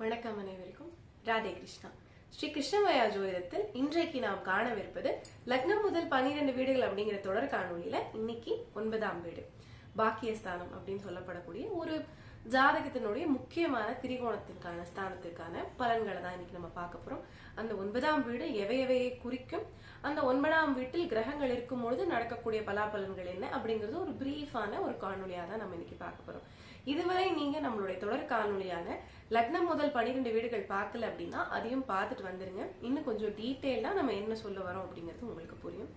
வணக்கம் அனைவருக்கும். ராதே கிருஷ்ணா. ஸ்ரீ கிருஷ்ணமயா ஜோதிடத்தில் இன்றைக்கு நாம் காணவிருப்பது லக்னம் முதல் 12 வீடுகள் அப்படிங்கிற தொடர் காணொலியில இன்னைக்கு 9ஆம் வீடு பாக்கியஸ்தானம் அப்படின்னு சொல்லப்படக்கூடிய ஒரு ஜாதகத்தினுடைய முக்கியமான திரிகோணத்திற்கான ஸ்தானத்திற்கான பலன்களை தான் இன்னைக்கு நம்ம பார்க்க போறோம். அந்த 9ஆம் வீடு எவையவையை குறிக்கும், அந்த 9ஆம் வீட்டில் கிரகங்கள் இருக்கும் பொழுது நடக்கக்கூடிய பலாபலன்கள் என்ன அப்படிங்கிறது ஒரு பிரீஃபான ஒரு காணொலியா தான் நம்ம இன்னைக்கு பார்க்க போறோம். இதுவரை நீங்க நம்மளுடைய தொடர் காணொலியான லக்னம் முதல் 12 வீடுகள் பார்க்கல அப்படின்னா அதையும் பார்த்துட்டு வந்துருங்க. இன்னும் கொஞ்சம் டீட்டெயிலா நம்ம என்ன சொல்ல வரோம் அப்படிங்கிறது உங்களுக்கு புரியும்.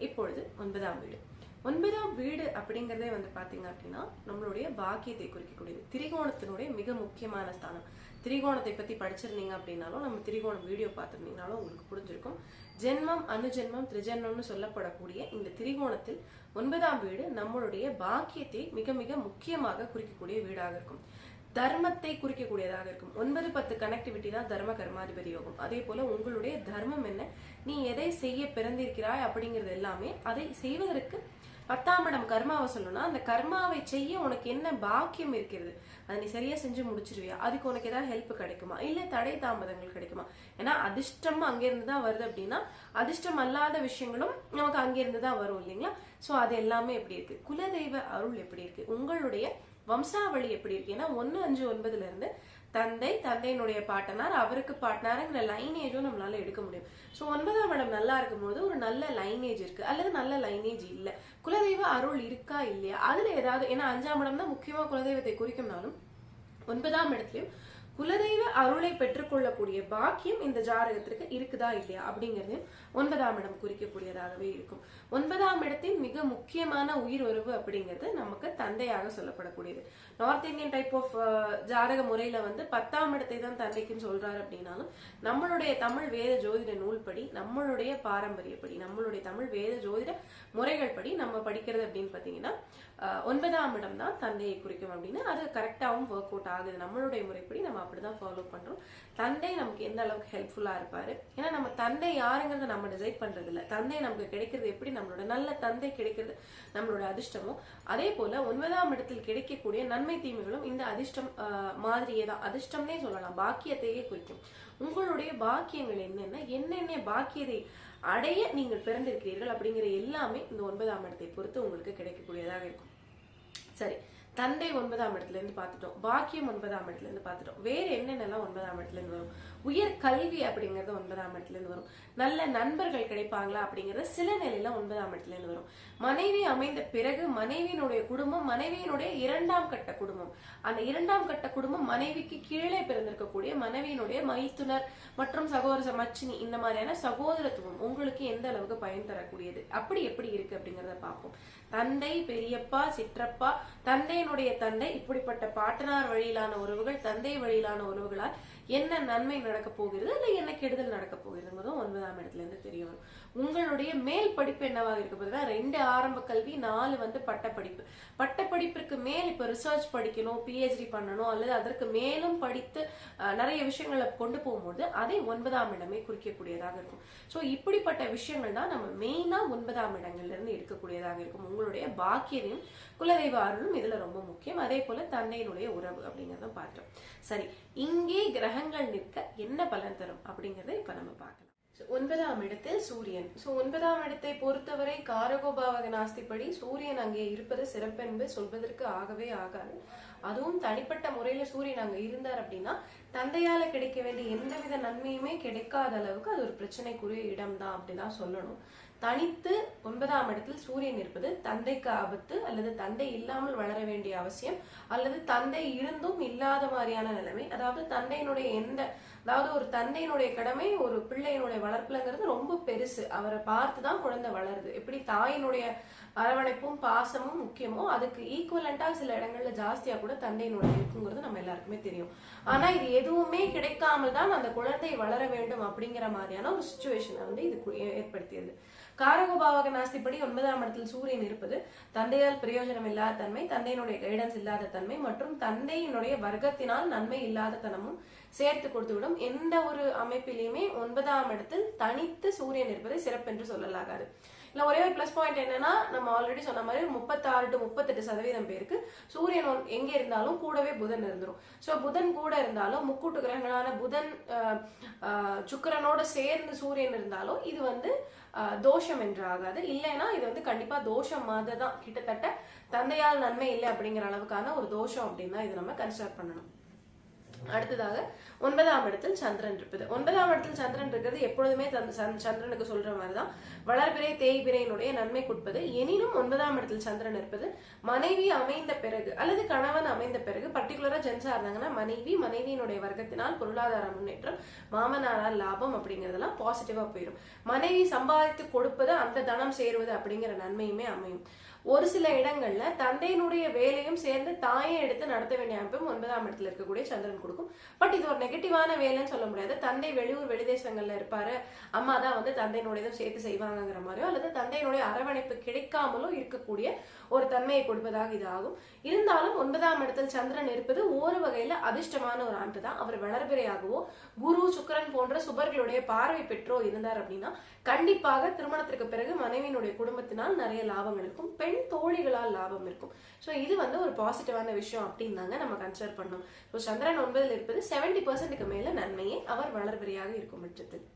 இப்பொழுது 9ஆம் வீடு. 9ஆம் வீடு அப்படிங்கறதே பாத்தீங்க அப்படின்னா நம்மளுடைய பாக்கியத்தை குறிக்கக்கூடியது. திரிகோணத்தினுடைய மிக முக்கியமான ஸ்தானம். திரிகோணத்தை பத்தி படிச்சிருந்தீங்க அப்படின்னாலும், நம்ம திரிகோணம் வீடியோ பார்த்திருந்தீங்கனாலும் உங்களுக்கு புரிஞ்சிருக்கும். ஜென்மம், அனுஜென்மம், திரிஜென்மம்னு சொல்லப்படக்கூடிய இந்த திரிகோணத்தில் 9ஆம் வீடு நம்மளுடைய பாக்கியத்தை மிக மிக முக்கியமாக குறிக்கக்கூடிய வீடாக இருக்கும். தர்மத்தை குறிக்கக்கூடியதாக இருக்கும். 9-10 கனெக்டிவிட்டி தான் தர்ம கர்மாதிபதி யோகம். அதே போல உங்களுடைய தர்மம் என்ன, நீ எதை செய்ய பிறந்திருக்கிறாய் அப்படிங்கிறது எல்லாமே அதை செய்வதற்கு 10ஆம் இடம் கர்மாவை சொல்லணும்னா, அந்த கர்மாவை செய்ய உனக்கு என்ன பாக்கியம் இருக்கிறது, அதை நீ சரியா செஞ்சு முடிச்சிருவியா, அதுக்கு உனக்கு ஏதாவது ஹெல்ப் கிடைக்குமா, இல்ல தடை தாமதங்கள் கிடைக்குமா. ஏன்னா அதிர்ஷ்டம் அங்கிருந்து தான் வருது அப்படின்னா அதிர்ஷ்டம் அல்லாத விஷயங்களும் நமக்கு அங்கிருந்து தான் வரும் இல்லைங்களா. சோ அது எல்லாமே எப்படி இருக்கு, குலதெய்வ அருள் எப்படி இருக்கு, உங்களுடைய வம்சாவளி எப்படி இருக்கு. ஏன்னா 1, 5, 9ல இருந்து தந்தையினுடைய பாட்டனார், அவருக்கு பாட்டனாருங்கிற லைனேஜும் நம்மளால எடுக்க முடியும். சோ 9ஆம் இடம் நல்லா இருக்கும்போது ஒரு நல்ல லைனேஜ் இருக்கு அல்லது நல்ல லைனேஜ் இல்ல, குலதெய்வ அருள் இருக்கா இல்லையா, அதுல ஏதாவது. ஏன்னா 5ஆம் இடம் தான் முக்கியமா குலதெய்வத்தை குறிக்கும்னாலும் 9ஆம் இடத்துலயும் குலதெய்வ அருளை பெற்றுக்கொள்ளக்கூடிய பாக்கியம் இந்த ஜாதகத்திற்கு இருக்குதா இல்லையா அப்படிங்கிறது 9ஆம் இடம் குறிக்கக்கூடியதாகவே இருக்கும். 9ஆம் இடத்தின் மிக முக்கியமான உயிர் உறவு அப்படிங்கிறது நமக்கு தந்தையாக சொல்லப்படக்கூடியது. நார்த் இந்தியன் டைப் ஆஃப் ஜாதக முறையில 10ஆம் இடத்தை தான் தந்தைக்குன்னு சொல்றாரு அப்படின்னாலும், நம்மளுடைய தமிழ் வேத ஜோதிட நூல் படி, நம்மளுடைய பாரம்பரியப்படி, நம்மளுடைய தமிழ் வேத ஜோதிட முறைகள் படி நம்ம படிக்கிறது அப்படின்னு பாத்தீங்கன்னா 9ஆம் இடம் தான் தந்தையை குறிக்கும் அப்படின்னு அது கரெக்டாவும் ஒர்க் அவுட் ஆகுது. நம்மளுடைய முறைப்படி நம்ம அப்படிதான் ஃபாலோ பண்றோம். தந்தை நமக்கு எந்த அளவுக்கு ஹெல்ப்ஃபுல்லா இருப்பாரு, ஏன்னா நம்ம தந்தை யாருங்கிறத நம்ம டிசைட் பண்றது இல்ல. தந்தை நமக்கு கிடைக்கிறது எப்படி, நம்மளோட நல்ல தந்தை கிடைக்கிறது நம்மளோட அதிர்ஷ்டமும், அதே போல 9ஆம் இடத்தில் கிடைக்கக்கூடிய நன்மை தீமைகளும் இந்த அதிர்ஷ்டம் மாதிரியே தான். அதிர்ஷ்டம்னே சொல்லலாம், பாக்கியத்தையே குறிக்கும். உங்களுடைய பாக்கியங்கள் என்னென்ன பாக்கியத்தை அடைய நீங்கள் பிறந்திருக்கிறீர்கள் அப்படிங்கிற எல்லாமே இந்த 9ஆம் இடத்தை பொறுத்து உங்களுக்கு கிடைக்கக்கூடியதாக இருக்கும். சரி, தந்தை 9ஆம் இடத்துல இருந்து பார்த்துட்டோம், பாக்கியம் 9ஆம் இடத்துல இருந்து பார்த்துட்டோம். வேற என்னென்னலாம் 9ஆம் இடத்துல இருந்து வரும், உயர் கல்வி அப்படிங்கறது 9ஆம் இடத்துல இருந்து வரும். நல்ல நண்பர்கள் கிடைப்பாங்களா அப்படிங்கறது சில நிலையில 9ஆம் இடத்துல இருந்து வரும். மனைவி அமைந்த பிறகு மனைவியினுடைய குடும்பம், மனைவியினுடைய 2ஆம் கட்ட குடும்பம், அந்த 2ஆம் கட்ட குடும்பம் மனைவிக்கு கீழே பிறந்திருக்கக்கூடிய மனைவியினுடைய மைத்துனர் மற்றும் சகோதர மச்சினி, இந்த மாதிரியான சகோதரத்துவம் உங்களுக்கு எந்த அளவுக்கு பயன் தரக்கூடியது, அப்படி எப்படி இருக்கு அப்படிங்கறத பார்ப்போம். தந்தை, பெரியப்பா, சிற்றப்பா, தந்தையினுடைய தந்தை, இப்படிப்பட்ட பாட்டனார் வழியிலான உறவுகள், தந்தை வழியிலான உறவுகளால் என்ன நன்மை நடக்க போகிறது இல்ல என்ன கெடுதல் நடக்க போகிறதுங்கிறதும் 9ஆம் இடத்துல இருந்து தெரிய வரும். உங்களுடைய மேல் படிப்பு என்னவாக இருக்க போகுதுன்னா 2 ஆரம்ப கல்வி, 4 பட்டப்படிப்பு. பட்டப்படிப்பிற்கு மேல் இப்ப ரிசர்ச் படிக்கணும், PhD பண்ணணும் அல்லது அதற்கு மேலும் படித்து நிறைய விஷயங்களை கொண்டு போகும்போது அதை 9ஆம் இடமே குறிக்கக்கூடியதாக இருக்கும். சோ இப்படிப்பட்ட விஷயங்கள் தான் நம்ம மெயினா 9ஆம் இடங்கள்ல இருந்து எடுக்கக்கூடியதாக இருக்கும். உங்களுடைய பாக்கியதையும் குலதெய்வ அருளும் இதுல ரொம்ப முக்கியம். அதே போல தந்தையினுடைய உறவு அப்படிங்கறத பார்த்தோம். சரி, இங்கே கிரகங்கள் நிற்க என்ன பலன் தரும் அப்படிங்கறத இப்ப நம்ம பார்க்கலாம். 9ஆம் இடத்தில் சூரியன். 9ஆம் இடத்தை பொறுத்தவரை காரகோபாவக நாஸ்திப்படி சூரியன் அங்கே இருப்பது சிறப்பென்பது சொல்வதற்கு ஆகவே ஆகாது. அதுவும் தனிப்பட்ட முறையில சூரியன் அங்க இருந்தார் அப்படின்னா தந்தையால கிடைக்க வேண்டிய எந்தவித நன்மையுமே கிடைக்காத அளவுக்கு அது ஒரு பிரச்சனைக்குரிய இடம் தான் அப்படிதான் சொல்லணும். தனித்து 9ஆம் இடத்தில் சூரியன் இருப்பது தந்தைக்கு ஆபத்து, அல்லது தந்தை இல்லாமல் வளர வேண்டிய அவசியம், அல்லது தந்தை இருந்தும் இல்லாத மாதிரியான நிலைமை. அதாவது தந்தையினுடைய அதாவது ஒரு தந்தையினுடைய கடமை ஒரு பிள்ளையினுடைய வளர்ப்புலங்கிறது ரொம்ப பெருசு. அவரை பார்த்துதான் குழந்தை வளருது. எப்படி தாயினுடைய அரவணைப்பும் பாசமும் முக்கியமோ அதுக்கு ஈக்குவலண்டா சில இடங்கள்ல ஜாஸ்தியா கூட தந்தையினுடைய இருக்குங்கிறது நம்ம எல்லாருக்குமே தெரியும். ஆனா இது எதுவுமே கிடைக்காமல் தான் அந்த குழந்தை வளர வேண்டும் அப்படிங்கிற மாதிரியான ஒரு சிச்சுவேஷனை இது ஏற்படுத்தியது. காரகோபாவக நாஸ்திப்படி 9ஆம் இடத்தில் சூரியன் இருப்பது தந்தையால் பிரயோஜனம் இல்லாத தன்மை, தந்தையினுடைய கைடன்ஸ் இல்லாத தன்மை மற்றும் தந்தையினுடைய வர்க்கத்தினால் நன்மை இல்லாத தனமும் சேர்த்து கொடுத்துவிடும். எந்த ஒரு அமைப்பிலையுமே 9ஆம் இடத்தில் தனித்து சூரியன் இருப்பதை சிறப்பென்று சொல்லலாகாது. இல்ல ஒரே ஒரு பிளஸ் பாயிண்ட் என்னன்னா, நம்ம ஆல்ரெடி சொன்ன மாதிரி 36 to 38% பேருக்கு சூரியன் எங்க இருந்தாலும் கூடவே புதன் இருந்துரும். சோ புதன் கூட இருந்தாலும், முக்கூட்டு கிரகங்களான புதன் சுக்கிரனோட சேர்ந்து சூரியன் இருந்தாலும் இது வந்து தோஷம் என்று ஆகாது. இல்லைன்னா இது வந்து கண்டிப்பா தோஷம் மாதிரி தான், கிட்டத்தட்ட தந்தையால் நன்மை இல்லை அப்படிங்கிற அளவுக்கான ஒரு தோஷம் அப்படின்னு தான் இது நம்ம கன்சிடர் பண்ணணும். அடுத்ததாக 9ஆம் இடத்தில் சந்திரன் இருப்பது. 9ஆம் இடத்தில் சந்திரன் இருக்கிறது எப்பொழுதுமே சந்திரனுக்கு சொல்ற மாதிரிதான் வளர்பிறை தேய்பிறையினுடைய நன்மை கொடுப்பது. எனினும் 9ஆம் இடத்தில் சந்திரன் இருப்பது மனைவி அமைந்த பிறகு அல்லது கணவன் அமைந்த பிறகு, பர்டிகுலரா ஜென்ஸா இருந்தாங்கன்னா மனைவியினுடைய வர்க்கத்தினால் பொருளாதார முன்னேற்றம், மாமனாரால் லாபம் அப்படிங்கறதெல்லாம் பாசிட்டிவா போயிடும். மனைவி சம்பாதித்து கொடுப்பது, அந்த தனம் சேருவது அப்படிங்கிற நன்மையுமே அமையும். ஒரு சில இடங்கள்ல தந்தையினுடைய வேலையும் சேர்ந்து தாயை எடுத்து நடத்த வேண்டிய அமைப்பும் 9ஆம் இடத்துல இருக்கக்கூடிய சந்திரன் கொடுக்கும். பட் இது ஒரு நெகட்டிவான வேலைன்னு சொல்ல முடியாது. தந்தை வெளியூர் வெளிதேசங்கள்ல இருப்பாரு, அம்மா தான் வந்து தந்தையினுடையதும் சேர்த்து செய்வாங்கிற மாதிரியோ அல்லது தந்தையினுடைய அரவணைப்பு கிடைக்காமலும் இருக்கக்கூடிய ஒரு தன்மையை கொடுப்பதாக இது ஆகும். இருந்தாலும் 9ஆம் இடத்தில் சந்திரன் இருப்பது ஒரு வகையில அதிர்ஷ்டமான ஒரு ஆண்டு தான். அவர் வளர்பிறையாகவோ குரு சுக்கிரன் போன்ற சுபர்களுடைய பார்வை பெற்றோ இருந்தார் அப்படின்னா கண்டிப்பாக திருமணத்திற்கு பிறகு மனைவியினுடைய குடும்பத்தினால் நிறைய லாபங்கள் இருக்கும், பெண் தோழிகளால் லாபம் இருக்கும். சோ இது வந்து ஒரு பாசிட்டிவான விஷயம் அப்படின்னு தாங்க நம்ம கன்சிடர் பண்ணோம். ஸோ சந்திரன் 9ல் இருப்பது 70% மேல நன்மையே அவர் வளர்பிறையாக இருக்கும் பட்சத்தில்.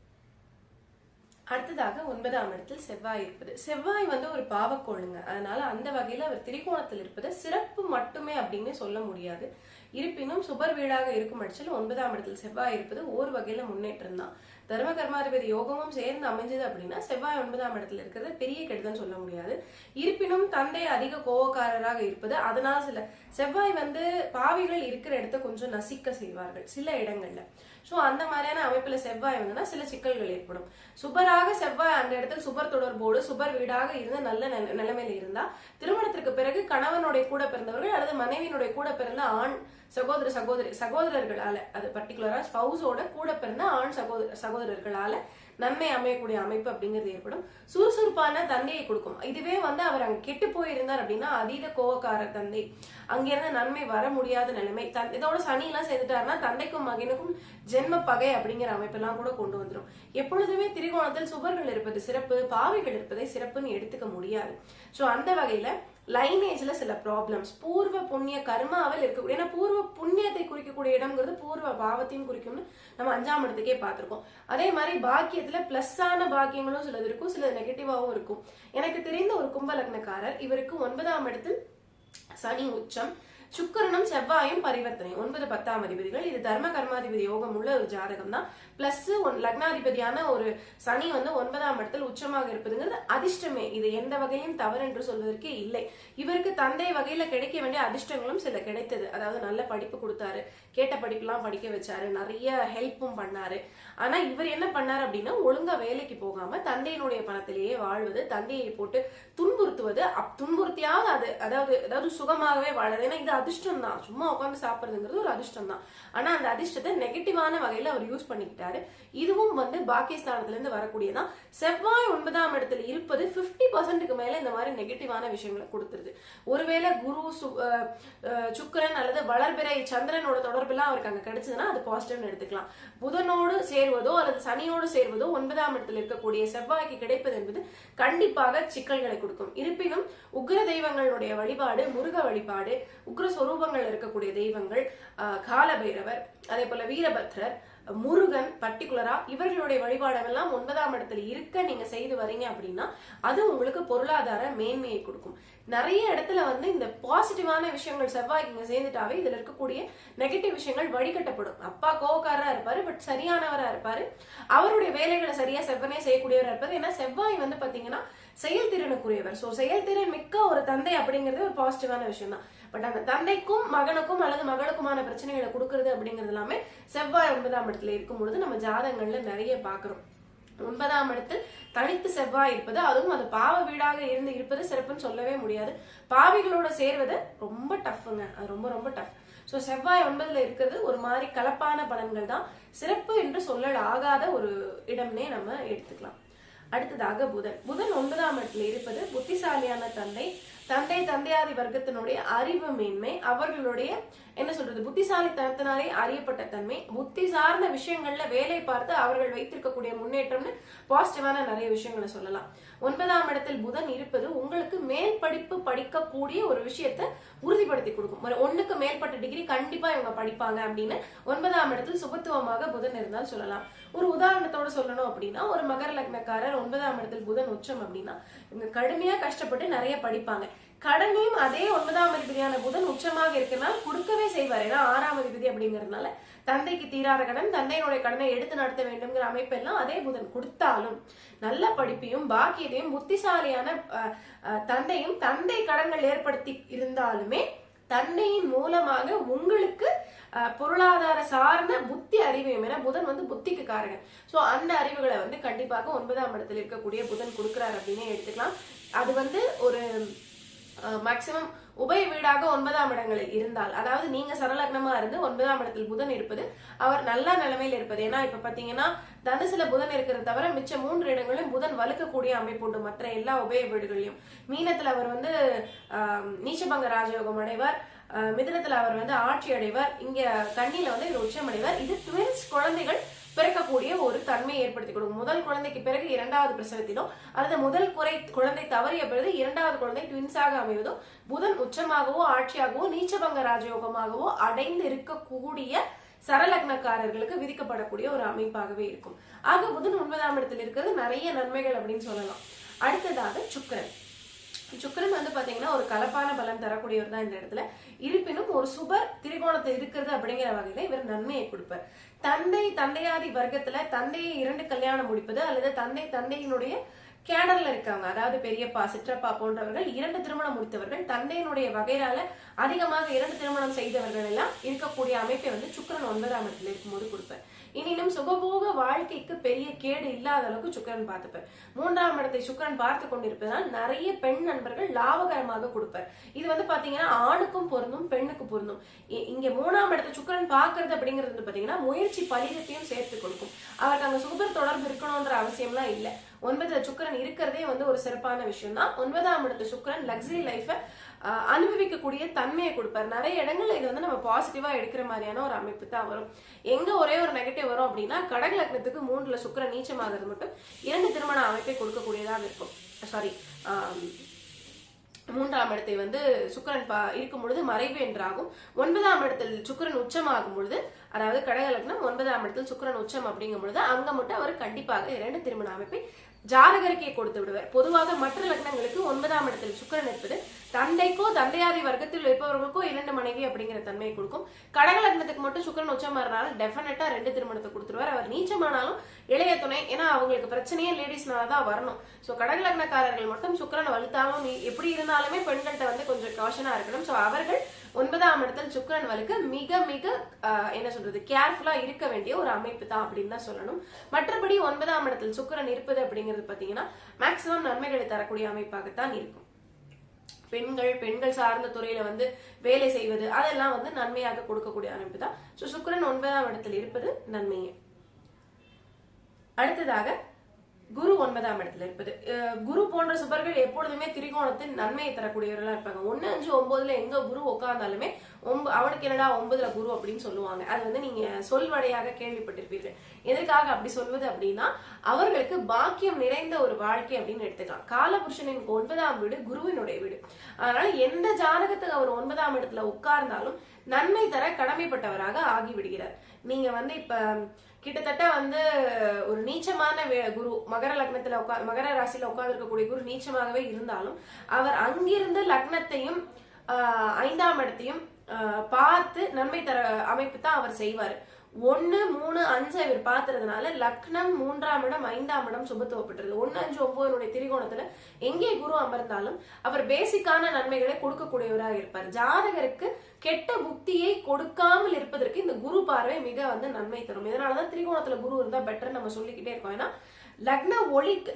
அடுத்ததாக 9ஆம் இடத்தில் செவ்வாய் இருப்பது. செவ்வாய் வந்து ஒரு பாவக்கோளுங்க, அதனால அந்த வகையில அவர் திரிகோணத்தில் இருப்பது சிறப்பு மட்டுமே அப்படின்னு சொல்ல முடியாது. இருப்பினும் சுபர் வீடாக இருக்கும் பட்சத்தில் 9ஆம் இடத்தில் செவ்வாய் இருப்பது ஒரு வகையில முன்னேற்றம் தான். தர்ம கர்மாதிபதி யோகமும் சேர்ந்து அமைஞ்சது அப்படின்னா செவ்வாய் 9ஆம் இடத்துல இருக்கிறது பெரிய கெடுதல் சொல்ல முடியாது. இருப்பினும் தந்தை அதிக கோவக்காரராக இருப்பது, அதனால சில செவ்வாய் வந்து பாவிகள் இருக்கிற இடத்த கொஞ்சம் நசிக்க செய்வார்கள் சில இடங்கள்ல. சோ அந்த மாதிரியான அமைப்புல செவ்வாய் வந்துன்னா சில சிக்கல்கள் ஏற்படும். சுபராக செவ்வாய் அந்த இடத்துல சுபர் தொடர்போடு சுபர் வீடாக இருந்து நல்ல நிலைமையில இருந்தா திருமணத்திற்கு பிறகு கணவனுடைய கூட பிறந்தவர்கள் அல்லது மனைவியினுடைய கூட பிறந்த ஆண் சகோதரர்களால, அது பர்டிகுலரா ஸ்பௌஸோட கூட பிறந்த ஆண் சகோதரர்களால நன்மை அமையக்கூடிய அமைப்பு அப்படிங்கிறது ஏற்படும். சுறுசுறுப்பான தந்தையை கொடுக்கும். இதுவே வந்து அவர் அங்க கெட்டு போயிருந்தார் அப்படின்னா அதீத கோவக்கார தந்தை, அங்கிருந்து நன்மை வர முடியாத நிலைமை, இதோட சனி எல்லாம் சேர்த்துட்டாருன்னா தந்தைக்கும் மகனுக்கும் ஜென்ம பகை அப்படிங்கிற அமைப்பெல்லாம் கூட கொண்டு வந்துடும். எப்பொழுதுமே திரிகோணத்தில் சுபர்கள் இருப்பது சிறப்பு, பாவிகள் இருப்பதை சிறப்புன்னு எடுத்துக்க முடியாது. சோ அந்த வகையில லைனேஜ்ல சில ப்ராப்ளம்ஸ், பூர்வ புண்ணிய கர்மாவில் இருக்கக்கூடிய, ஏன்னா பூர்வ புண்ணியத்தை குறிக்கக்கூடிய இடம்ங்கிறது பூர்வ பாவத்தையும் குறிக்கும்னு நம்ம 5ஆம் இடத்துக்கே பார்த்திருக்கோம். அதே மாதிரி பாக்கியத்துல பிளஸ் ஆன பாக்கியங்களும் சிலது இருக்கும், சிலது நெகட்டிவாவும் இருக்கும். எனக்கு தெரிந்த ஒரு கும்ப லக்னக்காரர், இவருக்கு 9ஆம் இடத்தில் சனி உச்சம், சுக்கிரனும் செவ்வாயும் பரிவர்த்தனை, 9, 10ஆம் அதிபதிகள். இது தர்ம கர்மாதிபதி யோகம் உள்ள ஒரு ஜாதகம் தான். பிளஸ் லக்னாதிபதியான ஒரு சனி வந்து 9ஆம் இடத்தில் உச்சமாக இருப்பதுங்கிறது அதிர்ஷ்டமே. இது எந்த வகையிலும் தவறு என்று சொல்வதற்கே இல்லை. இவருக்கு தந்தை வகையில கிடைக்க வேண்டிய அதிர்ஷ்டங்களும் சில கிடைத்தது. அதாவது நல்ல படிப்பு கொடுத்தாரு, கேட்ட படிப்புலாம் படிக்க வச்சாரு, நிறைய ஹெல்ப்பும் பண்ணாரு. ஆனா இவர் என்ன பண்ணாரு அப்படின்னா ஒழுங்கா வேலைக்கு போகாம தந்தையினுடைய பணத்திலேயே வாழ்வது, தந்தையை போட்டு துன்புறுத்துவது, துன்புறுத்தியாக அது அதாவது சுகமாகவே வாழறது. ஏன்னா இது அதிர்ஷ்டம் தான், சும்மா உட்காந்து சாப்பிடுறதுங்கிறது ஒரு அதிர்ஷ்டம் தான். ஆனா அந்த அதிர்ஷ்டத்தை நெகட்டிவான வகையில அவர் யூஸ் பண்ணிக்கிட்டாரு. இதுவும் வந்து பாக்கியஸ்தானத்துல இருந்து வரக்கூடியதான். செவ்வாய் 9ஆம் இடத்துல இருப்பது 50%க்கு மேல இந்த மாதிரி நெகட்டிவான விஷயங்களை கொடுத்துருது. ஒருவேளை குரு சுக்கிரன் அல்லது வளர்பிறை சந்திரனோட தொடர்பெல்லாம் அவருக்கு அங்க கிடைச்சதுன்னா அது பாசிட்டிவ்னு எடுத்துக்கலாம். புதனோடு சேர்வதோ அல்லது சனியோடு சேர்வதோ 9ஆம் இடத்துல இருக்கக்கூடிய செவ்வாய்க்கு கிடைப்பது என்பது கண்டிப்பாக சிக்கல்களை கொடுக்கும். இருப்பினும் உக்ர தெய்வங்களுடைய வழிபாடு, முருக வழிபாடு, உக்ர சொரூபங்கள் இருக்கக்கூடிய தெய்வங்கள், காலபைரவர், அதே போல வீரபத்ரர், முருகன் பர்டிகுலரா இவர்களுடைய வழிபாடெல்லாம் 9ஆம் இடத்துல இருக்க நீங்க செய்து வரீங்க அப்படின்னா அது உங்களுக்கு பொருளாதார மேன்மையை கொடுக்கும். நிறைய இடத்துல வந்து இந்த பாசிட்டிவான விஷயங்கள் செவ்வாய்க்கு இங்க சேர்ந்துட்டாவே இதுல இருக்கக்கூடிய நெகட்டிவ் விஷயங்கள் வழிகட்டப்படும். அப்பா கோவக்காரரா இருப்பாரு, பட் சரியானவரா இருப்பாரு, அவருடைய வேலைகளை சரியா செவ்வனே செய்யக்கூடியவரா இருப்பாரு. ஏன்னா செவ்வாய் வந்து பாத்தீங்கன்னா செயல்திறனுக்குரியவர். சோ செயல்திறன் மிக்க ஒரு தந்தை அப்படிங்கிறது ஒரு பாசிட்டிவான விஷயம் தான். பட் அந்த தந்தைக்கும் மகனுக்கும் அல்லது மகளுக்குமான பிரச்சனைகளை கொடுக்கறது அப்படிங்கிறது எல்லாமே செவ்வாய் 9ஆம் இடத்துல இருக்கும் பொழுது நம்ம ஜாதகங்கள்ல நிறைய பாக்குறோம். 9ஆம் இடத்தில் தனித்து செவ்வாய் இருப்பது, அதுவும் அது பாவ வீடாக இருந்து இருப்பது சிறப்புன்னு சொல்லவே முடியாது. பாவிகளோட சேர்வது ரொம்ப டஃப்ங்க, அது ரொம்ப ரொம்ப டஃப். சோ செவ்வாய் 9ல இருக்கிறது ஒரு மாதிரி கலப்பான பலன்கள் தான், சிறப்பு என்று சொல்லல் ஆகாத ஒரு இடம்னே நம்ம எடுத்துக்கலாம். அடுத்ததாக புதன் 9ஆம் இடத்துல இருப்பது புத்திசாலியான தந்தை, தந்தையாதி வர்க்கத்தினுடைய அறிவு மேன்மை, அவர்களுடைய என்ன சொல்றது புத்திசாலித்தனத்தினாலே அறியப்பட்ட தன்மை, புத்தி சார்ந்த விஷயங்கள்ல வேலை பார்த்து அவர்கள் வைத்திருக்கக்கூடிய முன்னேற்றம்னு பாசிட்டிவான நிறைய விஷயங்களை சொல்லலாம். 9ஆம் இடத்தில் புதன் இருப்பது உங்களுக்கு மேல் படிப்பு படிக்கக்கூடிய ஒரு விஷயத்த உறுதிப்படுத்தி கொடுக்கும். ஒரு 1க்கு மேற்பட்ட டிகிரி கண்டிப்பா இவங்க படிப்பாங்க அப்படின்னு 9ஆம் இடத்தில் சுபத்துவமாக புதன் இருந்தால் சொல்லலாம். ஒரு உதாரணத்தோட சொல்லணும் அப்படின்னா, ஒரு மகர லக்னக்காரர் 9ஆம் இடத்தில் புதன் உச்சம் அப்படின்னா இவங்க கடுமையா கஷ்டப்பட்டு நிறைய படிப்பாங்க. கடனையும் அதே 9ஆம் அதிபதியான புதன் உச்சமாக இருக்கிறதுனால கொடுக்கவே செய்வார். ஏன்னா 6ஆம் அதிபதி அப்படிங்கறதுனால தந்தைக்கு தீராத கடன், தந்தையினுடைய கடனை எடுத்து நடத்த வேண்டும்ங்கிற அமைப்பெல்லாம் அதே புதன் கொடுத்தாலும் நல்ல படிப்பையும் பாக்கியத்தையும் புத்திசாலியான தந்தையும் தந்தை கடன்கள் ஏற்படுத்தி இருந்தாலுமே தந்தையின் மூலமாக உங்களுக்கு பொருளாதார சார்ந்த புத்தி அறிவையும், ஏன்னா புதன் புத்திக்கு காரகன். சோ அந்த அறிவுகளை கண்டிப்பாக 9ஆம் இடத்தில் இருக்கக்கூடிய புதன் கொடுக்கிறார் அப்படின்னு எடுத்துக்கலாம். அது ஒரு மேக்சிமம் உபய வீடாக 9ஆம் இடங்களில் இருந்தால், அதாவது நீங்க சரலக்னமா இருந்து 9ஆம் இடத்தில் புதன் இருப்பது அவர் நல்ல நிலைமையில இருப்பது. ஏன்னா இப்ப பாத்தீங்கன்னா தனுசுல புதன் இருக்கிறத தவிர மிச்ச 3 இடங்களிலும் புதன் வலுக்கக்கூடிய அமைப்பு உண்டு. மற்ற எல்லா உபய வீடுகளையும் மீனத்துல அவர் நீச்சபங்க ராஜயோகம் அடைவார், மிதுனத்துல அவர் ஆட்சி அடைவார், இங்க கன்னியில இவர் உச்சம் அடைவார். இது ட்வின்ஸ் குழந்தைகள் பிறக்கக்கூடிய ஒரு தன்மையை ஏற்படுத்தி கொடுக்கும். முதல் குழந்தைக்கு பிறகு 2வது பிரசவத்திலோ அல்லது முதல் குழந்தை தவறிய பிறகு 2வது குழந்தை ட்வின்ஸாக அமைவதோ புதன் உச்சமாகவோ ஆட்சியாகவோ நீச்சபங்க ராஜயோகமாகவோ அடைந்து இருக்கக்கூடிய சரலக்னக்காரர்களுக்கு விதிக்கப்படக்கூடிய ஒரு அமைப்பாகவே இருக்கும். ஆக புதன் 9ஆம் இடத்தில் இருக்கிறது நிறைய நன்மைகள் அப்படின்னு சொல்லலாம். அடுத்ததாக சுக்கிரன். சுக்கிரன் பாத்தீங்கன்னா ஒரு கலப்பான பலன் தரக்கூடியவர் தான் இந்த இடத்துல. இருப்பினும் ஒரு சுப திரிகோணத்தை இருக்கிறது அப்படிங்கிற வகையில இவர் நன்மையை கொடுப்பார். தந்தையாதி வர்க்கத்துல தந்தையை 2 கல்யாணம் முடிப்பது அல்லது தந்தையினுடைய கேடர்ல இருக்காங்க, அதாவது பெரியப்பா சிற்றப்பா போன்றவர்கள் 2 திருமணம் முடித்தவர்கள், தந்தையினுடைய வகையால அதிகமாக 2 திருமணம் செய்தவர்கள் எல்லாம் இருக்கக்கூடிய அமைப்பை சுக்கிரன் 9ஆம் இடத்துல இருக்கும்போது கொடுப்பார். இனியும் சுகபோக வாழ்க்கைக்கு பெரிய கேடு இல்லாத அளவுக்கு சுக்கிரன் பார்த்துப்பார். 3ஆம் இடத்தை சுக்கிரன் பார்த்து கொண்டிருப்பதனால் நிறைய பெண் நண்பர்கள் லாபகரமாக கொடுப்பார். இது பாத்தீங்கன்னா ஆணுக்கும் பொருந்தும் பெண்ணுக்கு பொருந்தும். இங்க 3ஆம் இடத்தை சுக்கிரன் பாக்குறது அப்படிங்கிறது பாத்தீங்கன்னா முயற்சி பலிதத்தையும் சேர்த்து கொடுக்கும். அவருக்கு அங்க சுபர் தொடர்பு இருக்கணும்ன்ற அவசியம்லாம் இல்ல. 9ல சுக்கிரன் இருக்கிறதே ஒரு சிறப்பான விஷயம் தான். 9ஆம் இடத்து சுக்கிரன் லக்ஸரி லைஃப அனுபவிக்கக்கூடிய தன்மையை கொடுப்பார். நிறைய இடங்கள்ல இது நம்ம பாசிட்டிவா எடுக்கிற மாதிரியான ஒரு அமைப்பு தான் வரும். எங்க ஒரே ஒரு நெகட்டிவ் வரும் அப்படின்னா கடக லக்னத்துக்கு 3ல சுக்கிரன் நீச்சமாகிறது மட்டும் 2 திருமண அமைப்பை கொடுக்கக்கூடியதாக இருக்கும். சாரி, 3ஆம் இடத்தை சுக்கிரன் இருக்கும் பொழுது மறைவு என்றாகும். 9ஆம் இடத்தில் சுக்கிரன் உச்சமாகும் பொழுது, அதாவது கடக லக்னம் 9ஆம் இடத்தில் சுக்கிரன் உச்சம் அப்படிங்கும் பொழுது அங்க மட்டும் அவர் கண்டிப்பாக 2 திருமண அமைப்பை ஜாதகருக்கே கொடுத்து விடுவார். பொதுவாக மற்ற லக்னங்களுக்கு 9ஆம் இடத்தில் சுக்கிரன் இருப்பது தந்தைக்கோ தந்தையாதி வர்க்கத்தில் இருப்பவர்களுக்கோ 2 மனைவி அப்படிங்கிற தன்மையை கொடுக்கும். கடக லக்னத்துக்கு மட்டும் சுக்கிரன் உச்சமாறனால டெஃபினட்டா 2 திருமணத்தை கொடுத்துருவார். அவர் நீச்சமானாலும் இளைய துணை, ஏன்னா அவங்களுக்கு பிரச்சனையே லேடிஸ்னாலதான் வரணும். சோ கடக லக்னக்காரர்கள் மட்டும் சுக்கிரன் வலுத்தாலும் எப்படி இருந்தாலுமே பெண்கள்கிட்ட கொஞ்சம் காஷனா இருக்கணும். சோ அவர்கள் 9ஆம் இடத்தில் சுக்கிரன் வலுக்கு மிக மிக என்ன சொல்றது கேர்ஃபுல்லா இருக்க வேண்டிய ஒரு அமைப்பு தான் அப்படின்னு தான் சொல்லணும். மற்றபடி 9ஆம் இடத்தில் சுக்கிரன் இருப்பது அப்படிங்கிறது பாத்தீங்கன்னா மேக்சிமம் நன்மைகளை தரக்கூடிய அமைப்பாகத்தான் இருக்கும். பெண்கள் சார்ந்த துறையில வேலை செய்வது அதெல்லாம் நன்மையாக கொடுக்கக்கூடிய அமைப்பு தான். சுக்கிரன் 9ஆம் இடத்தில் இருப்பது நன்மையே. அடுத்ததாக குரு 9ஆம் இடத்துல இருப்பது. குரு போன்ற சுபர்கள் எப்பொழுதுமே திரிகோணத்தின் நன்மையை தரக்கூடியவர்களா இருப்பாங்க. 1, 5, 9ல எங்க குரு உட்கார்ந்தாலுமே அவனுக்கு என்னடா 9ல குரு அப்படின்னு சொல்லுவாங்க. அது நீங்க சொல்வடையாக கேள்விப்பட்டிருப்பீர்கள். எதற்காக அப்படி சொல்வது அப்படின்னா அவர்களுக்கு பாக்கியம் நிறைந்த ஒரு வாழ்க்கை அப்படின்னு எடுத்துக்கலாம். காலபுருஷனின் 9ஆம் வீடு குருவினுடைய வீடு. அதனால எந்த ஜாதகத்துக்கு அவர் 9ஆம் இடத்துல உட்கார்ந்தாலும் நன்மை தர கடமைப்பட்டவராக ஆகிவிடுகிறார். நீங்க இப்ப கிட்டத்தட்ட ஒரு நீச்சமான குரு மகர லக்னத்துல மகர ராசியில உட்கார்ந்து இருக்கக்கூடிய குரு நீச்சமாகவே இருந்தாலும் அவர் அங்கிருந்து லக்னத்தையும் 5ஆம் இடத்தையும் பார்த்து நன்மை தர அமைப்பு தான் அவர் செய்வார். 1, 3, 5 இவர் பாத்துறதுனால லக்னம் 3ஆம் இடம் 5ஆம் இடம் சுபத்துவப்பட்டது. 1, 5, 9 திரிகோணத்துல எங்கே குரு அமர்ந்தாலும் அவர் பேசிக்கான நன்மைகளை கொடுக்கக்கூடியவராக இருப்பார். ஜாதகருக்கு கெட்ட புத்தியை கொடுக்காமல் இருப்பதற்கு இந்த குரு பார்வை மிக நன்மை தரும். இதனாலதான் திரிகோணத்துல குரு இருந்தா பெட்டர் நம்ம சொல்லிக்கிட்டே இருக்கோம். ஏன்னா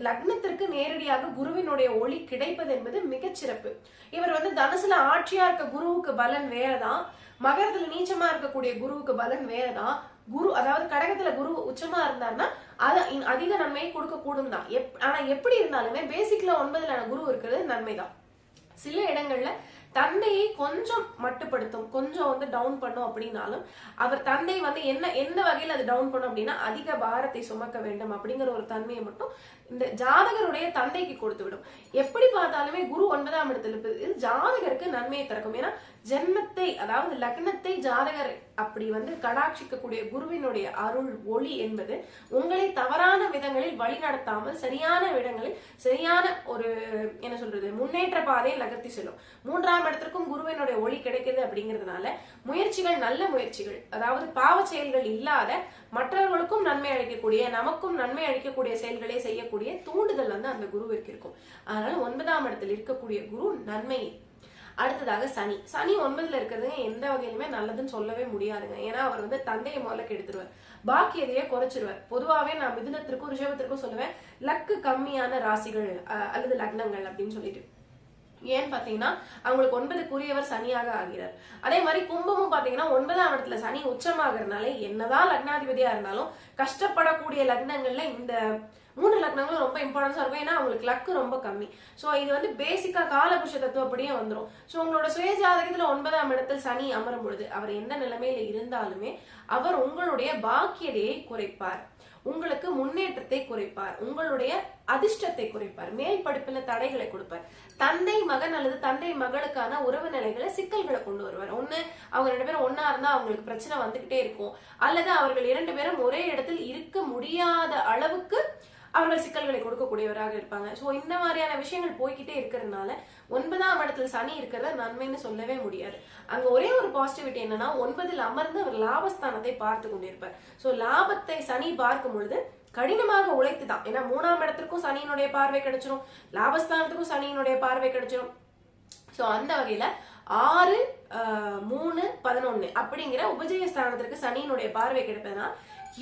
லக்னத்திற்கு நேரடியாக குருவினுடைய ஒளி கிடைப்பது என்பது மிகச்சிறப்பு. இவர் தனுசுல ஆட்சியா இருக்க குருவுக்கு பலன் வேறதான், மகரத்துல நீச்சமா இருக்கக்கூடிய குருவுக்கு பலன் வேறதான். குரு அதாவது கடகத்துல குரு உச்சமா இருந்தாருன்னா அது அதிக நன்மையை கொடுக்க கூடும் தான். ஆனா எப்படி இருந்தாலுமே பேசிக்ல 9ல குரு இருக்கிறது நன்மைதான். சில இடங்கள்ல தந்தையை கொஞ்சம் மட்டுப்படுத்தும், கொஞ்சம் வந்து டவுன் பண்ணும். அப்படின்னாலும் அவர் தந்தை வந்து எந்த வகையில் அது டவுன் பண்ணும் அப்படின்னா அதிக பாரத்தை சுமக்க வேண்டும் அப்படிங்கிற ஒரு தன்மையை மட்டும் இந்த ஜாதகருடைய தந்தைக்கு கொடுத்து விடும். எப்படி பார்த்தாலுமே குரு 9ஆம் இடத்துல இருப்பது ஜாதகருக்கு நன்மையை திறக்கும். ஏன்னா ஜென்மத்தை, அதாவது லக்னத்தை ஜாதகர் அப்படி வந்து கடாட்சிக்கக்கூடிய குருவினுடைய அருள் ஒளி என்பது உங்களை தவறான விதங்களில் வழி நடத்தாமல் சரியான இடங்களில் சரியான ஒரு என்ன சொல்றது முன்னேற்ற பாதையை நகர்த்தி செல்லும். 3ஆம் இடத்திற்கும் குருவினுடைய ஒளி கிடைக்கிறது அப்படிங்கிறதுனால முயற்சிகள், நல்ல முயற்சிகள், அதாவது பாவ செயல்கள் இல்லாத மற்றவர்களுக்கும் நன்மை அளிக்கக்கூடிய, நமக்கும் நன்மை அளிக்கக்கூடிய செயல்களை செய்யக்கூடிய தூண்டுதல் வந்து அந்த குருவிற்கு இருக்கும். அதனால 9ஆம் இடத்தில் இருக்கக்கூடிய குரு நன்மை. அடுத்ததாக சனி. சனி 9ல இருக்கிறது எந்த வகையிலுமே நல்லதுன்னு சொல்லவே முடியாதுங்க. ஏன்னா அவர் வந்து தந்தையை முதல்ல கெடுத்துருவார், பாக்கியதையே குறைச்சிருவார். பொதுவாகவே நான் மிதுனத்திற்கும் ரிஷபத்திற்கும் சொல்லுவேன் லக்கு கம்மியான ராசிகள் அல்லது லக்னங்கள் அப்படின்னு சொல்லிட்டு. ஏன்னு பாத்தீங்கன்னா அவங்களுக்கு 9க்குரியவர் சனியாக ஆகிறார். அதே மாதிரி கும்பமும் பாத்தீங்கன்னா 9ஆம் இடத்துல சனி உச்சமாகறதுனால என்னதான் லக்னாதிபதியா இருந்தாலும் கஷ்டப்படக்கூடிய லக்னங்கள்ல இந்த 3 லக்னங்களும் ரொம்ப இம்பார்ட்டன்ஸா இருக்கும். ஏன்னா அவங்களுக்கு லக்கு ரொம்ப கம்மி. சோ இது வந்து பேசிக்கா காலபுருஷ தத்துவப்படியே வந்துடும். சோ உங்களோட சுய ஜாதகத்துல 9ஆம் இடத்தில் சனி அமரும் பொழுது அவர் எந்த நிலைமையில இருந்தாலுமே அவர் உங்களுடைய பாக்கியதையை குறைப்பார், உங்களுக்கு முன்னேற்றத்தை குறைப்பார், உங்களுடைய அதிர்ஷ்டத்தை குறைப்பார், மேல் படிப்புல தடைகளை கொடுப்பார், தந்தை மகன் அல்லது தந்தை மகளுக்கான உறவு நிலைகளை சிக்கல்களை கொண்டு வருவார். ஒண்ணு அவங்க 2 பேரும் ஒன்னா இருந்தா அவங்களுக்கு பிரச்சனை வந்துகிட்டே இருக்கும், அல்லது அவர்கள் 2 பேரும் ஒரே இடத்தில் இருக்க முடியாத அளவுக்கு அவர்கள் சிக்கல்களை கொடுக்கக்கூடியவராக இருப்பாங்க. சோ இந்த மாதிரியான விஷயங்கள் போய்கிட்டே இருக்கிறதுனால 9ஆம் இடத்துல சனி இருக்கிறத நன்மைன்னு சொல்லவே முடியாது. அங்க ஒரே ஒரு பாசிட்டிவிட்டி என்னன்னா 9ல் அமர்ந்து அவர் லாபஸ்தானத்தை பார்த்து கொண்டிருப்பார். சோ லாபத்தை சனி பார்க்கும் பொழுது கடினமாக உழைத்து தான், ஏன்னா 3ஆம் இடத்திற்கும் சனியினுடைய பார்வை கிடைச்சிடும், லாபஸ்தானத்துக்கும் சனியினுடைய பார்வை கிடைச்சிடும். சோ அந்த வகையில 6, 3, 11 அப்படிங்கிற உபஜயஸ்தானத்திற்கு சனியினுடைய பார்வை கிடைப்பதுனா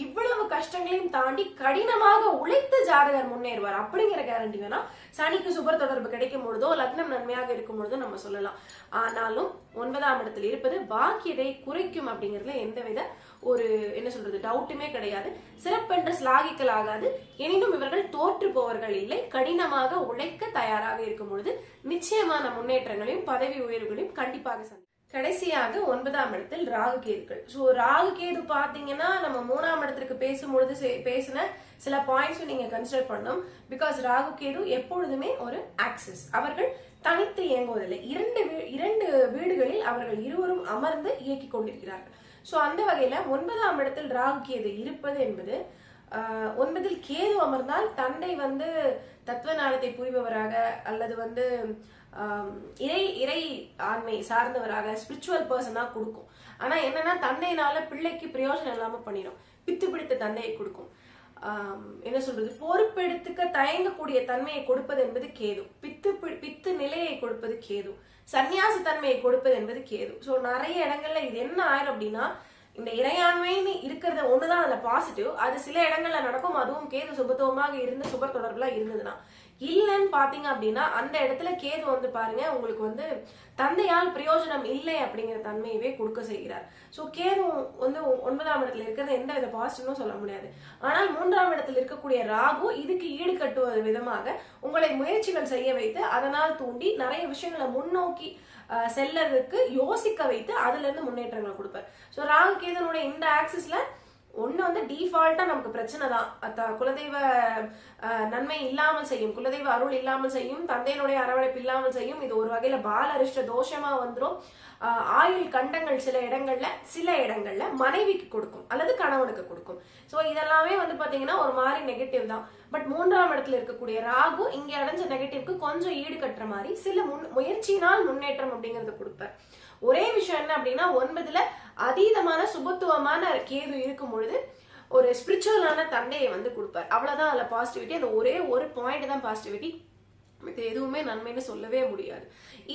இவ்வளவு கஷ்டங்களையும் தாண்டி கடினமாக உழைத்த ஜாதகர் முன்னேறுவார் அப்படிங்கிற கேரண்டி வேணா சனிக்கு சுபர் தொடர்பு கிடைக்கும் பொழுதோ லக்னம் நன்மையாக இருக்கும் பொழுதோ நம்ம சொல்லலாம். ஆனாலும் 9ஆம் இடத்தில் இருப்பது பாக்கியதை குறைக்கும் அப்படிங்கிறதுல எந்தவித ஒரு என்ன சொல்றது டவுட்டுமே கிடையாது. சிறப்பென்று ஸ்லாகிக்கல் ஆகாது. எனினும் இவர்கள் தோற்று போவர்கள் இல்லை. கடினமாக உழைக்க தயாராக இருக்கும் பொழுது நிச்சயமான முன்னேற்றங்களையும் பதவி உயர்வுகளையும் கண்டிப்பாக சந்திக்கும். கடைசியாக 9ஆம் இடத்தில் ராகு கேதுக்கள். சோ ராகு கேது பாத்தீங்கன்னா நம்ம 3ஆம் இடத்திற்கு பேசும்பொழுது பேசின சில பாயிண்ட்ஸ் நீங்க கன்சிடர் பண்ணணும். பிகாஸ் ராகு கேது எப்பொழுதுமே ஒரு ஆக்சிஸ், அவர்கள் தனித்து இயங்குவதில்லை. இரண்டு வீடுகளில் அவர்கள் இருவரும் அமர்ந்து இயக்கி கொண்டிருக்கிறார்கள். சோ அந்த வகையில 9ஆம் இடத்தில் ராகு கேது இருப்பது என்பது 9ல் கேது அமர்ந்தால் தந்தை வந்து தத்துவ ஞானத்தை புரிபவராக அல்லது வந்து இறை ஆண்மை சார்ந்தவராக ஸ்பிரிச்சுவல் பர்சனா கொடுக்கும். ஆனா என்னன்னா தந்தையினால பிள்ளைக்கு பிரயோஜனம் இல்லாம பண்ணிடும். பித்து பிடித்த தந்தையை கொடுக்கும். என்ன சொல்றது பொறுப்பெடுத்துக்க தயங்கக்கூடிய தன்மையை கொடுப்பது என்பது கேது. பித்து நிலையை கொடுப்பது கேது. சன்னியாச தன்மையை கொடுப்பது என்பது கேது. சோ நிறைய இடங்கள்ல இது என்ன ஆயிரும் அப்படின்னா இந்த இறையாண்மைன்னு இருக்கிறது ஒண்ணுதான் அதுல பாசிட்டிவ். அது சில இடங்கள்ல நடக்கும். அதுவும் கேது சுபத்துவமாக இருந்து சுபர் தொடர்புல இருந்ததுன்னா. இல்லைன்னு பாத்தீங்க அப்படின்னா அந்த இடத்துல கேது வந்து பாருங்க உங்களுக்கு வந்து தந்தையால் பிரயோஜனம் இல்லை அப்படிங்கிற தன்மையவே கொடுக்க செய்கிறார். சோ கேது வந்து 9ஆம் இடத்துல இருக்கிறது எந்த வித பாசிட்டிவ்னும் சொல்ல முடியாது. ஆனால் 3ஆம் இடத்தில் இருக்கக்கூடிய ராகு இதுக்கு ஈடு கட்டுவது விதமாக உங்களை முயற்சிகள் செய்ய வைத்து அதனால் தூண்டி நிறைய விஷயங்களை முன்னோக்கி செல்லறதுக்கு யோசிக்க வைத்து அதுல இருந்து முன்னேற்றங்களை கொடுப்பார். சோ ராகு கேதுனுடைய இந்த ஆக்சிஸ்ல ஒண்ணு வந்து டிஃபால்ட்டா நமக்கு பிரச்சனை தான். குலதெய்வ நன்மை இல்லாமல் செய்யும், குலதெய்வ அருள் இல்லாமல் செய்யும், தந்தையினுடைய அரவணைப்பு இல்லாமல் செய்யும். இது ஒரு வகையில பால அரிஷ்ட தோஷமா வந்துடும். ஆயுள் கண்டங்கள் சில இடங்கள்ல மனைவிக்கு கொடுக்கும் அல்லது கணவனுக்கு கொடுக்கும். சோ இதெல்லாமே வந்து பாத்தீங்கன்னா ஒரு மாதிரி நெகட்டிவ் தான். பட் 3ஆம் இடத்துல இருக்கக்கூடிய ராகு இங்க அடைஞ்ச நெகட்டிவ்க்கு கொஞ்சம் ஈடு கட்டுற மாதிரி சில முயற்சியினால் முன்னேற்றம் அப்படிங்கறத கொடுப்பார். ஒரே விஷயம் என்ன அப்படின்னா 9ல அதீதமான சுபத்துவமான கேது இருக்கும் பொழுது ஒரு ஸ்பிரிச்சுவலான தந்தையை வந்து கொடுப்பார். அவ்வளவுதான் அதுல பாசிட்டிவிட்டி. அந்த ஒரே ஒரு பாயிண்ட் தான் பாசிட்டிவிட்டி. இது எதுவுமே நன்மைன்னு சொல்லவே முடியாது.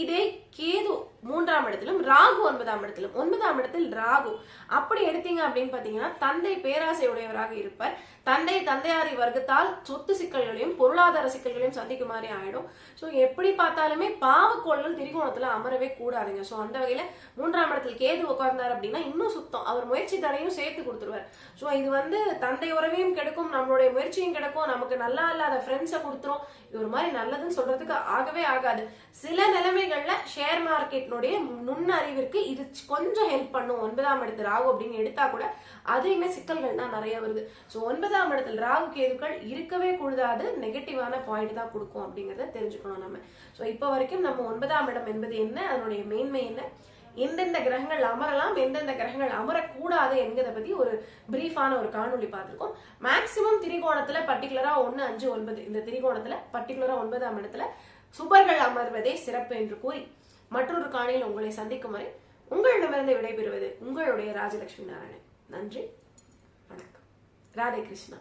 இதே கேது 3ஆம் இடத்திலும், ராகு 9ஆம் இடத்திலும். 9ஆம் இடத்தில் ராகு அப்படி எடுத்தீங்க அப்படின்னு பாத்தீங்கன்னா தந்தை பேராசை உடையவராக இருப்பார். தந்தையாரி வர்க்கத்தால் சொத்து சிக்கல்களையும் பொருளாதார சிக்கல்களையும் சந்திக்கும் மாதிரி ஆயிடும். ஸோ எப்படி பார்த்தாலுமே பாவக்கோள்கள் திரிகோணத்துல அமரவே கூடாதுங்க. ஸோ அந்த வகையில 3ஆம் இடத்தில் கேது உட்கார்ந்தார் அப்படின்னா இன்னும் சுத்தம், அவர் முயற்சி தடையும் சேர்த்து கொடுத்துருவார். ஸோ இது தந்தை உறவையும் கெடுக்கும், நம்மளுடைய முயற்சியும் கிடைக்கும், நமக்கு நல்லா இல்லாத ஃப்ரெண்ட்ஸை கொடுத்துரும். இது ஒரு மாதிரி நல்லதுன்னு சொல்றதுக்கு ஆகவே ஆகாது. சில நிலைமைகள்ல ஷேர் மார்க்கெட்னுடைய நுண்ணறிவிற்கு இது கொஞ்சம் ஹெல்ப் பண்ணும். 9ஆம் இடத்து ராகு அப்படின்னு எடுத்தா கூட அதையுமே சிக்கல்கள் தான் நிறைய வருது. ஸோ 9ஆம் இடத்தில் ராகு கேதுக்கள் இருக்கவே கூடாது, நெகட்டிவான பாயிண்ட் தான் கொடுக்கும் அப்படிங்கறத தெரிஞ்சுக்கணும் நம்ம. ஸோ இப்போ வரைக்கும் நம்ம 9ஆம் இடம் என்பது என்ன, அதனுடைய மேன்மை என்ன, எந்தெந்த கிரகங்கள் அமரலாம், எந்தெந்த கிரகங்கள் அமரக்கூடாது என்கிறத பத்தி ஒரு பிரீஃபான ஒரு காணொலி பார்த்திருக்கோம். மேக்சிமம் திரிகோணத்துல பர்டிகுலரா 1, 5, 9 இந்த திரிகோணத்துல பர்டிகுலரா 9ஆம் இடத்துல சுபர்கள் அமர்வதே சிறப்பு என்று கூறி மற்றொரு காணொலியில் உங்களை சந்திக்கும் வரை உங்களிடமிருந்து விடைபெறுவது உங்களுடைய ராஜலட்சுமி நாராயணன். நன்றி, வணக்கம். ராதே கிருஷ்ணா.